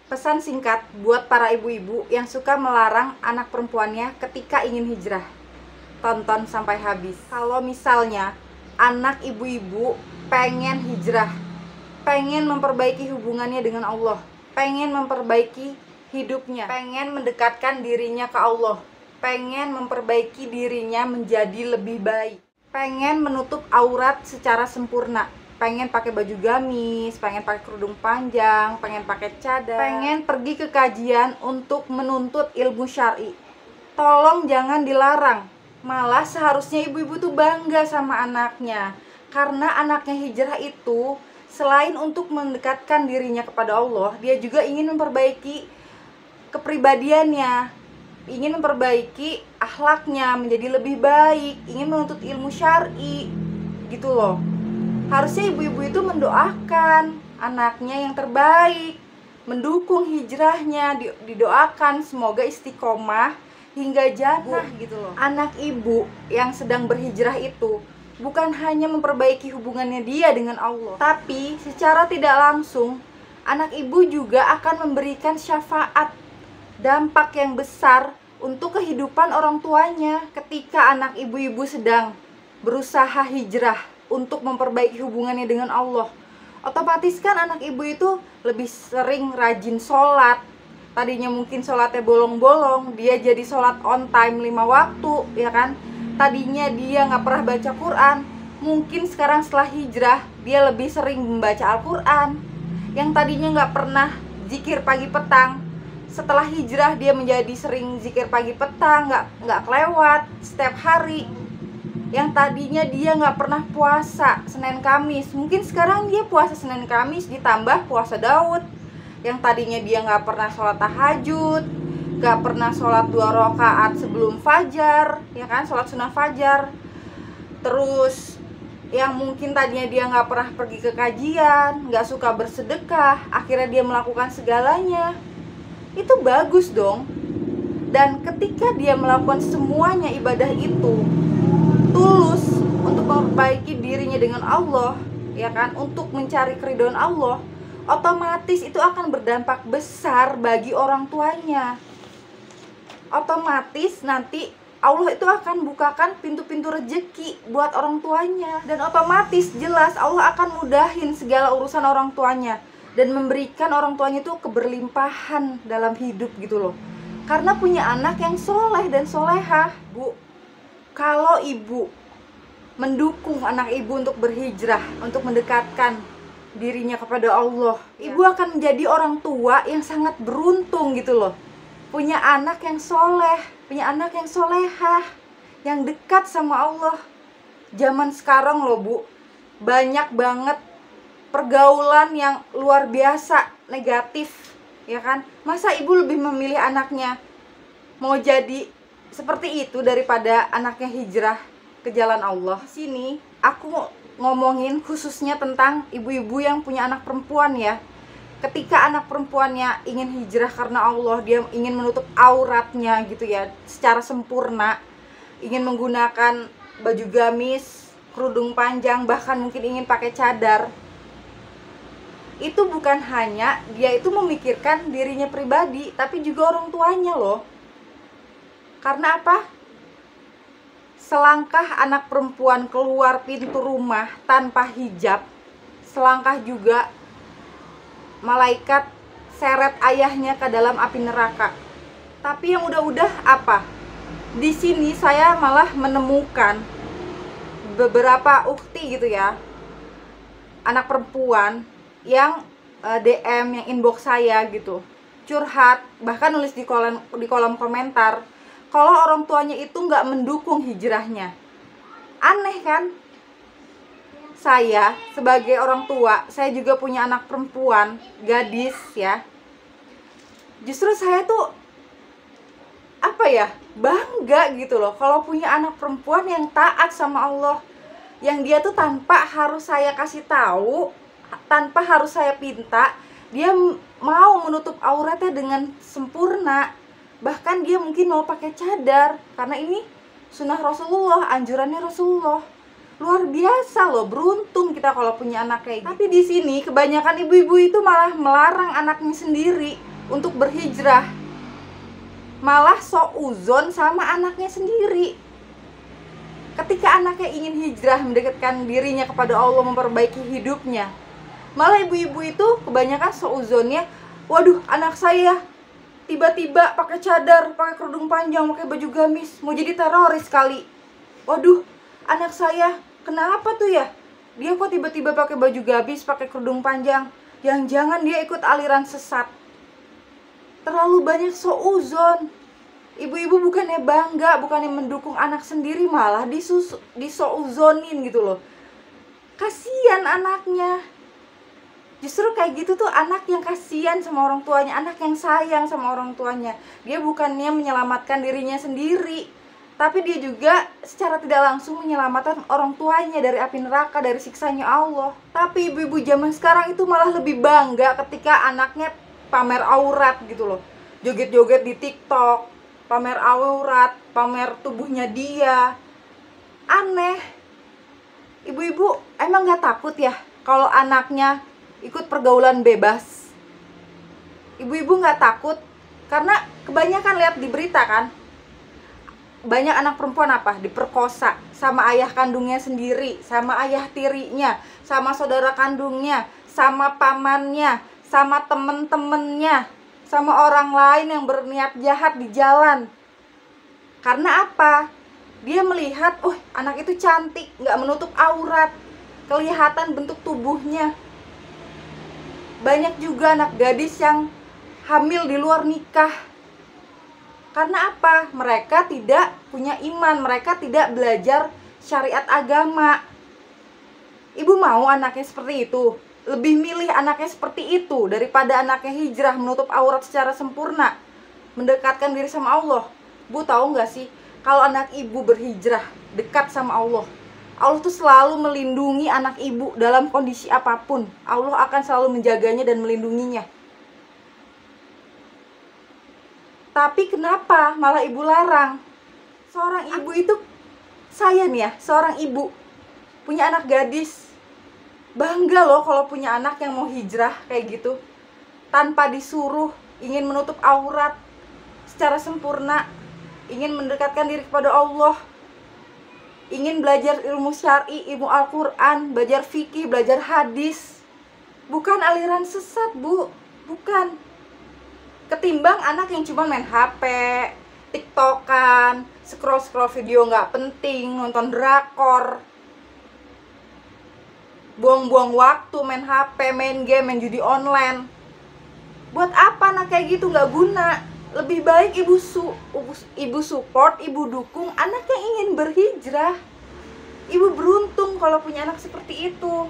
Pesan singkat buat para ibu-ibu yang suka melarang anak perempuannya ketika ingin hijrah. Tonton sampai habis. Kalau misalnya anak ibu-ibu pengen hijrah, pengen memperbaiki hubungannya dengan Allah, pengen memperbaiki hidupnya, pengen mendekatkan dirinya ke Allah, pengen memperbaiki dirinya menjadi lebih baik, pengen menutup aurat secara sempurna, pengen pakai baju gamis, pengen pakai kerudung panjang, pengen pakai cadar, pengen pergi ke kajian untuk menuntut ilmu syar'i. Tolong jangan dilarang. Malah seharusnya ibu-ibu tuh bangga sama anaknya. Karena anaknya hijrah itu selain untuk mendekatkan dirinya kepada Allah, dia juga ingin memperbaiki kepribadiannya, ingin memperbaiki akhlaknya menjadi lebih baik, ingin menuntut ilmu syar'i gitu loh. Harusnya ibu-ibu itu mendoakan anaknya yang terbaik, mendukung hijrahnya, didoakan semoga istiqomah hingga jannah gitu loh. Anak ibu yang sedang berhijrah itu bukan hanya memperbaiki hubungannya dia dengan Allah, tapi secara tidak langsung anak ibu juga akan memberikan syafaat, dampak yang besar untuk kehidupan orang tuanya. Ketika anak ibu-ibu sedang berusaha hijrah untuk memperbaiki hubungannya dengan Allah, otomatis kan anak ibu itu lebih sering rajin sholat. Tadinya mungkin sholatnya bolong-bolong, dia jadi sholat on time 5 waktu, ya kan. Tadinya dia nggak pernah baca Quran, mungkin sekarang setelah hijrah dia lebih sering membaca Al-Quran. Yang tadinya nggak pernah zikir pagi petang, setelah hijrah dia menjadi sering zikir pagi petang, nggak kelewat setiap hari. Yang tadinya dia nggak pernah puasa Senin Kamis, mungkin sekarang dia puasa Senin Kamis ditambah puasa Daud. Yang tadinya dia nggak pernah sholat tahajud, nggak pernah sholat 2 rakaat sebelum fajar, ya kan, sholat sunnah fajar. Terus yang mungkin tadinya dia nggak pernah pergi ke kajian, nggak suka bersedekah, akhirnya dia melakukan segalanya. Itu bagus dong. Dan ketika dia melakukan semuanya ibadah itu tulus untuk memperbaiki dirinya dengan Allah, ya kan, untuk mencari keridhaan Allah, otomatis itu akan berdampak besar bagi orang tuanya. Otomatis nanti Allah itu akan bukakan pintu-pintu rezeki buat orang tuanya, dan otomatis jelas Allah akan mudahin segala urusan orang tuanya dan memberikan orang tuanya itu keberlimpahan dalam hidup gitu loh. Karena punya anak yang soleh dan solehah. Bu, kalau ibu mendukung anak ibu untuk berhijrah, untuk mendekatkan dirinya kepada Allah, ibu akan menjadi orang tua yang sangat beruntung gitu loh. Punya anak yang soleh, punya anak yang solehah, yang dekat sama Allah. Zaman sekarang loh Bu, banyak banget pergaulan yang luar biasa negatif, ya kan. Masa ibu lebih memilih anaknya mau jadi seperti itu daripada anaknya hijrah ke jalan Allah? Di sini aku ngomongin khususnya tentang ibu-ibu yang punya anak perempuan ya. Ketika anak perempuannya ingin hijrah karena Allah, dia ingin menutup auratnya gitu ya secara sempurna, ingin menggunakan baju gamis, kerudung panjang, bahkan mungkin ingin pakai cadar. Itu bukan hanya dia itu memikirkan dirinya pribadi, tapi juga orang tuanya loh. Karena apa? Selangkah anak perempuan keluar pintu rumah tanpa hijab, selangkah juga malaikat seret ayahnya ke dalam api neraka. Tapi yang udah-udah apa? Di sini saya malah menemukan beberapa ukhti gitu ya, anak perempuan yang DM, yang inbox saya gitu, curhat, bahkan nulis di kolom komentar kalau orang tuanya itu nggak mendukung hijrahnya. Aneh kan? Saya sebagai orang tua, saya juga punya anak perempuan, gadis ya. Justru saya tuh apa ya, bangga gitu loh kalau punya anak perempuan yang taat sama Allah, yang dia tuh tanpa harus saya kasih tahu, tanpa harus saya pinta, dia mau menutup auratnya dengan sempurna. Bahkan dia mungkin mau pakai cadar karena ini sunnah Rasulullah, anjurannya Rasulullah. Luar biasa loh, beruntung kita kalau punya anak kayak gitu. Tapi di sini kebanyakan ibu-ibu itu malah melarang anaknya sendiri. untuk berhijrah, malah suzon sama anaknya sendiri. Ketika anaknya ingin hijrah, mendekatkan dirinya kepada Allah, memperbaiki hidupnya, malah ibu-ibu itu kebanyakan suzonnya, waduh, anak saya tiba-tiba pakai cadar, pakai kerudung panjang, pakai baju gamis, mau jadi teroris kali. Waduh, anak saya kenapa tuh ya? Dia kok tiba-tiba pakai baju gamis, pakai kerudung panjang? Jangan-jangan dia ikut aliran sesat. Terlalu banyak suzon. Ibu-ibu bukannya bangga, bukannya mendukung anak sendiri, malah disouzonin gitu loh. Kasian anaknya. Justru kayak gitu tuh anak yang kasihan sama orang tuanya, anak yang sayang sama orang tuanya. Dia bukannya menyelamatkan dirinya sendiri, tapi dia juga secara tidak langsung menyelamatkan orang tuanya dari api neraka, dari siksanya Allah. Tapi ibu-ibu zaman sekarang itu malah lebih bangga ketika anaknya pamer aurat gitu loh. Joget-joget di TikTok, pamer aurat, pamer tubuhnya dia. Aneh. Ibu-ibu emang gak takut ya kalau anaknya ikut pergaulan bebas? Ibu-ibu gak takut? Karena kebanyakan lihat di berita kan, banyak anak perempuan diperkosa sama ayah kandungnya sendiri, sama ayah tirinya, sama saudara kandungnya, sama pamannya, sama temen-temennya, sama orang lain yang berniat jahat di jalan. Karena apa? Dia melihat, oh anak itu cantik, gak menutup aurat, kelihatan bentuk tubuhnya. Banyak juga anak gadis yang hamil di luar nikah. Karena apa? Mereka tidak punya iman, mereka tidak belajar syariat agama. Ibu mau anaknya seperti itu? Lebih milih anaknya seperti itu daripada anaknya hijrah, menutup aurat secara sempurna, mendekatkan diri sama Allah. Bu tahu nggak sih, kalau anak ibu berhijrah, dekat sama Allah, Allah tuh selalu melindungi anak ibu dalam kondisi apapun. Allah akan selalu menjaganya dan melindunginya. Tapi kenapa malah ibu larang? Seorang ibu itu, saya nih ya, seorang ibu punya anak gadis, bangga loh kalau punya anak yang mau hijrah kayak gitu, tanpa disuruh, ingin menutup aurat secara sempurna, ingin mendekatkan diri kepada Allah, ingin belajar ilmu syar'i, ilmu Al-Quran, belajar fikih, belajar hadis. Bukan aliran sesat, Bu. Bukan. Ketimbang anak yang cuma main HP, TikTokan, scroll-scroll video nggak penting, nonton drakor, buang-buang waktu main HP, main game, main judi online. Buat apa anak kayak gitu? Nggak guna. Lebih baik ibu support, ibu dukung anak yang ingin berhijrah. Ibu beruntung kalau punya anak seperti itu.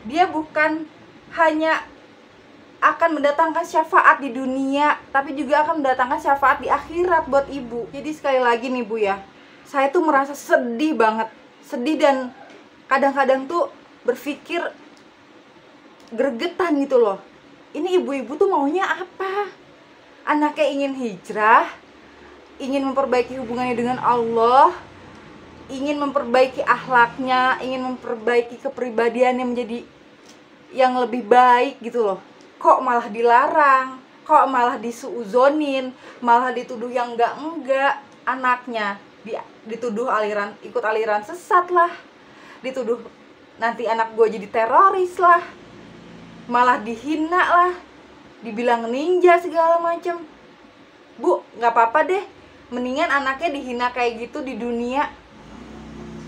Dia bukan hanya akan mendatangkan syafaat di dunia, tapi juga akan mendatangkan syafaat di akhirat buat ibu. Jadi sekali lagi nih Bu ya, saya tuh merasa sedih banget. Sedih dan kadang-kadang tuh berpikir gregetan gitu loh. Ini ibu-ibu tuh maunya apa? Anaknya ingin hijrah, ingin memperbaiki hubungannya dengan Allah, ingin memperbaiki akhlaknya, ingin memperbaiki kepribadiannya menjadi yang lebih baik gitu loh. Kok malah dilarang, kok malah disuuzonin, malah dituduh yang enggak anaknya, dituduh ikut aliran sesat lah, dituduh nanti anak gue jadi teroris lah, malah dihina lah, dibilang ninja segala macem. Bu, nggak apa-apa deh, mendingan anaknya dihina kayak gitu di dunia,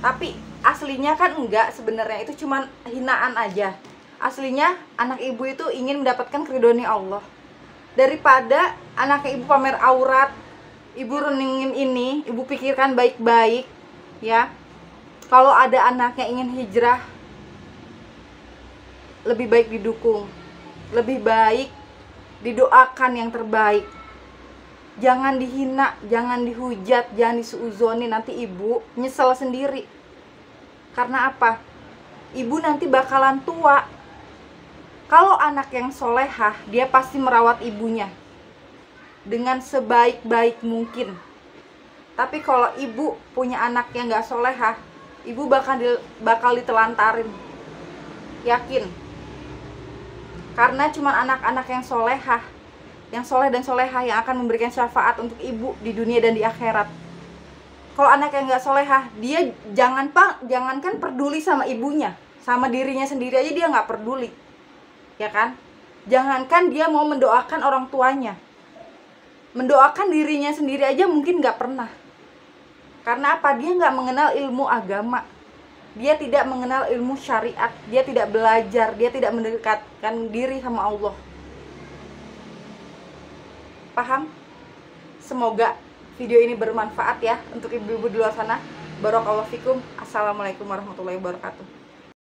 tapi aslinya kan enggak, sebenarnya itu cuman hinaan aja. Aslinya anak ibu itu ingin mendapatkan keridhaan Allah. Daripada anaknya ibu pamer aurat, ibu renungin ini, ibu pikirkan baik-baik ya. Kalau ada anaknya ingin hijrah, lebih baik didukung, lebih baik didoakan yang terbaik. Jangan dihina, jangan dihujat, jangan disuuzoni, nanti ibu nyesel sendiri. Karena apa? Ibu nanti bakalan tua. Kalau anak yang solehah, dia pasti merawat ibunya dengan sebaik-baik mungkin. Tapi kalau ibu punya anak yang gak solehah, ibu bakal ditelantarin. Yakin. Karena cuma anak-anak yang solehah yang soleh dan solehah, yang akan memberikan syafaat untuk ibu di dunia dan di akhirat. Kalau anak yang nggak solehah, dia jangankan peduli sama ibunya, sama dirinya sendiri aja dia nggak peduli, ya kan? Jangankan dia mau mendoakan orang tuanya, mendoakan dirinya sendiri aja mungkin nggak pernah. Karena apa? Dia nggak mengenal ilmu agama, dia tidak mengenal ilmu syariat, dia tidak belajar, dia tidak mendekatkan diri sama Allah. Paham? Semoga video ini bermanfaat ya untuk ibu-ibu di luar sana. Barakallahu fikum. Assalamualaikum warahmatullahi wabarakatuh.